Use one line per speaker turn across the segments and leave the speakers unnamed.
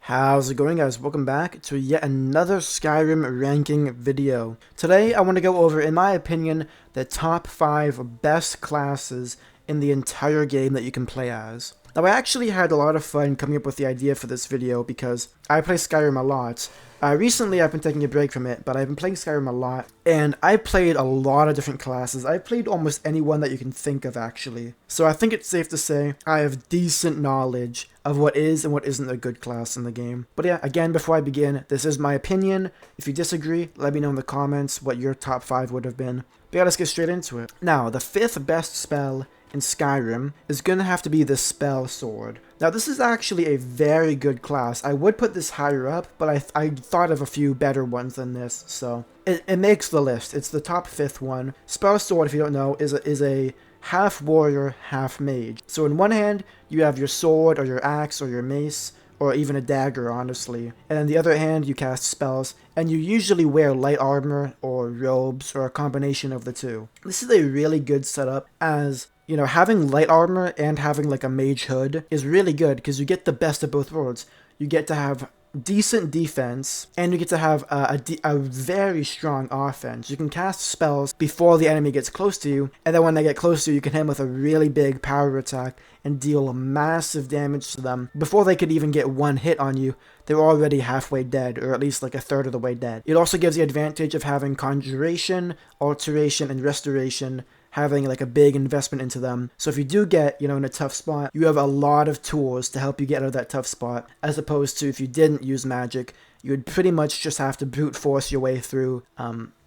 How's it going, guys? Welcome back to yet another Skyrim ranking video. Today I want to go over, in my opinion, the top 5 best classes in the entire game that you can play as. Now, I actually had a lot of fun coming up with the idea for this video because I play Skyrim a lot. Recently I've been taking a break from it, but I've been playing Skyrim a lot, and I played a lot of different classes. I played almost any one that you can think of, actually. So I think it's safe to say I have decent knowledge of what is and what isn't a good class in the game. But yeah, again, before I begin, this is my opinion. If you disagree, let me know in the comments what your top 5 would have been. But yeah, let's get straight into it. Now, the 5th best spell in Skyrim is gonna have to be the Spell Sword. Now, this is actually a very good class. I would put this higher up, but I thought of a few better ones than this, so it makes the list. It's the top 5th one. Spell Sword, if you don't know, is a half warrior, half mage. So in one hand, you have your sword or your axe or your mace, or even a dagger, honestly. And on the other hand, you cast spells, and you usually wear light armor or robes or a combination of the two. This is a really good setup, as you know, having light armor and having like a mage hood is really good because you get the best of both worlds. You get to have decent defense, and you get to have a very strong offense. You can cast spells before the enemy gets close to you, and then when they get close to you, you can hit them with a really big power attack and deal massive damage to them. Before they could even get one hit on you, they're already halfway dead, or at least like a third of the way dead. It also gives the advantage of having conjuration, alteration, and restoration, having like a big investment into them. So if you do get, in a tough spot, you have a lot of tools to help you get out of that tough spot, as opposed to if you didn't use magic, you would pretty much just have to brute force your way through,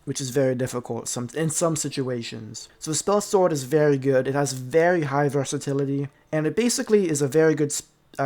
which is very difficult in some situations. So the Spell Sword is very good. It has very high versatility, and it basically is a very good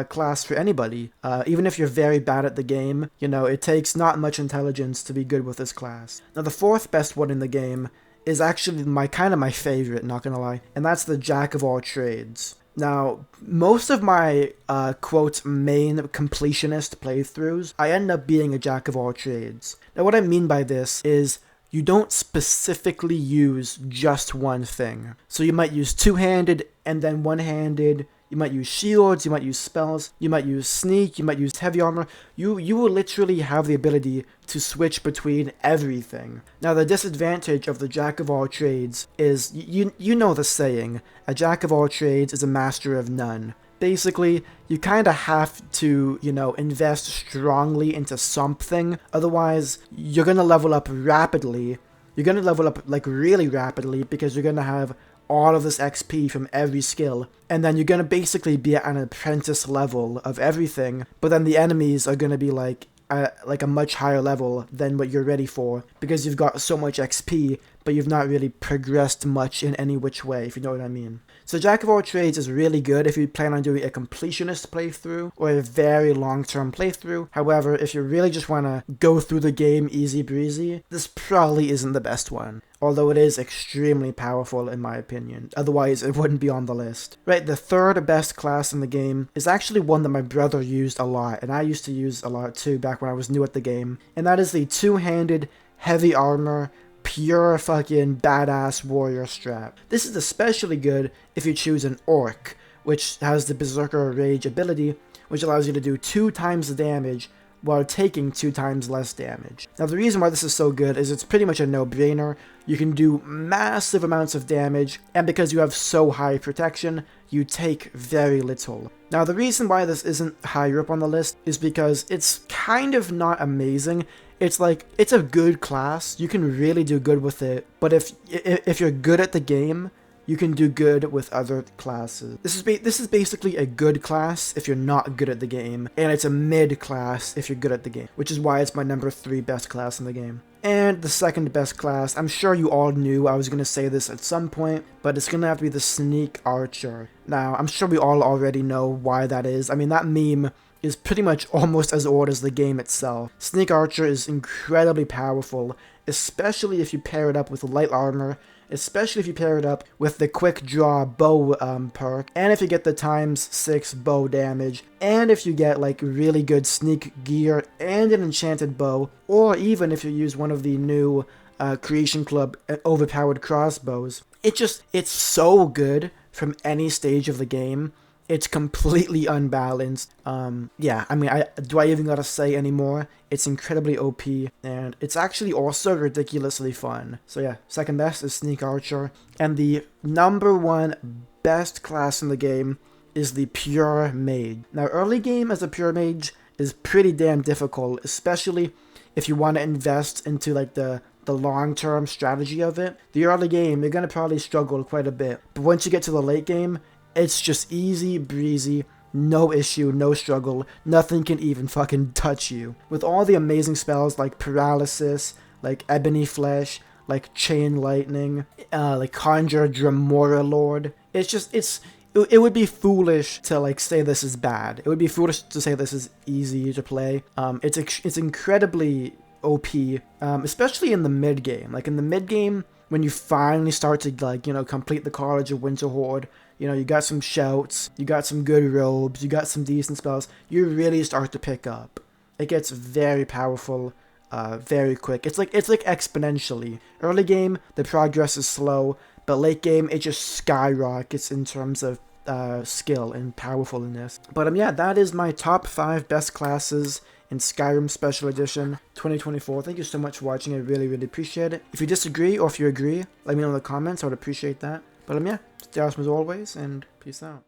class for anybody. Even if you're very bad at the game, it takes not much intelligence to be good with this class. Now, the 4th best one in the game is actually my favorite, not gonna lie, and that's the Jack of all trades. Now, most of my quote main completionist playthroughs, I end up being a Jack of all trades. Now, what I mean by this is you don't specifically use just one thing. So you might use two-handed and then one-handed. You might use shields, you might use spells, you might use sneak, you might use heavy armor. You will literally have the ability to switch between everything. Now, the disadvantage of the Jack of all trades is, you know the saying, a Jack of all trades is a master of none. Basically, you kind of have to, invest strongly into something, otherwise you're going to level up rapidly. You're going to level up like really rapidly because you're going to have all of this XP from every skill, and then you're going to basically be at an apprentice level of everything, but then the enemies are going to be like a much higher level than what you're ready for, because you've got so much XP, but you've not really progressed much in any which way, if you know what I mean. So Jack of all trades is really good if you plan on doing a completionist playthrough or a very long-term playthrough. However, if you really just want to go through the game easy breezy, this probably isn't the best one. Although it is extremely powerful in my opinion, otherwise it wouldn't be on the list. Right, the 3rd best class in the game is actually one that my brother used a lot, and I used to use a lot too back when I was new at the game, and that is the two-handed heavy armor pure fucking badass warrior strap. This is especially good if you choose an orc, which has the Berserker Rage ability, which allows you to do 2 times the damage while taking 2 times less damage. Now, the reason why this is so good is it's pretty much a no-brainer. You can do massive amounts of damage, and because you have so high protection, you take very little. Now, the reason why this isn't higher up on the list is because it's kind of not amazing. It's like, it's a good class, you can really do good with it, but if you're good at the game, you can do good with other classes. This is basically a good class if you're not good at the game, and it's a mid class if you're good at the game, which is why it's my number 3 best class in the game. And the 2nd best class, I'm sure you all knew I was going to say this at some point, but it's going to have to be the Sneak Archer. Now, I'm sure we all already know why that is. I mean, that meme is pretty much almost as old as the game itself. Sneak Archer is incredibly powerful, especially if you pair it up with light armor, especially if you pair it up with the quick draw bow perk, and if you get the ×6 bow damage, and if you get like really good sneak gear and an enchanted bow, or even if you use one of the new Creation Club overpowered crossbows. It's so good from any stage of the game. It's completely unbalanced. Yeah, I mean, do I even gotta say anymore? It's incredibly OP, and it's actually also ridiculously fun. So yeah, second best is Sneak Archer, and the number one best class in the game is the Pure Mage. Now, early game as a Pure Mage is pretty damn difficult, especially if you want to invest into like the long-term strategy of it. The early game, you're gonna probably struggle quite a bit, but once you get to the late game, it's just easy breezy, no issue, no struggle, nothing can even fucking touch you. With all the amazing spells like Paralysis, like Ebony Flesh, like Chain Lightning, like Conjure Dremora Lord, it would be foolish to like say this is bad. It would be foolish to say this is easy to play. It's incredibly OP, especially in the mid game. Like in the mid game, when you finally start to like, you know, complete the College of Winterhorde, you know, you got some shouts, you got some good robes, you got some decent spells, you really start to pick up. It gets very powerful, very quick. It's like exponentially. Early game, the progress is slow, but late game, it just skyrockets in terms of skill and powerfulness. But yeah, that is my top 5 best classes in Skyrim Special Edition 2024. Thank you so much for watching. I really, really appreciate it. If you disagree or if you agree, let me know in the comments. I would appreciate that. But yeah, stay awesome as always, and peace out.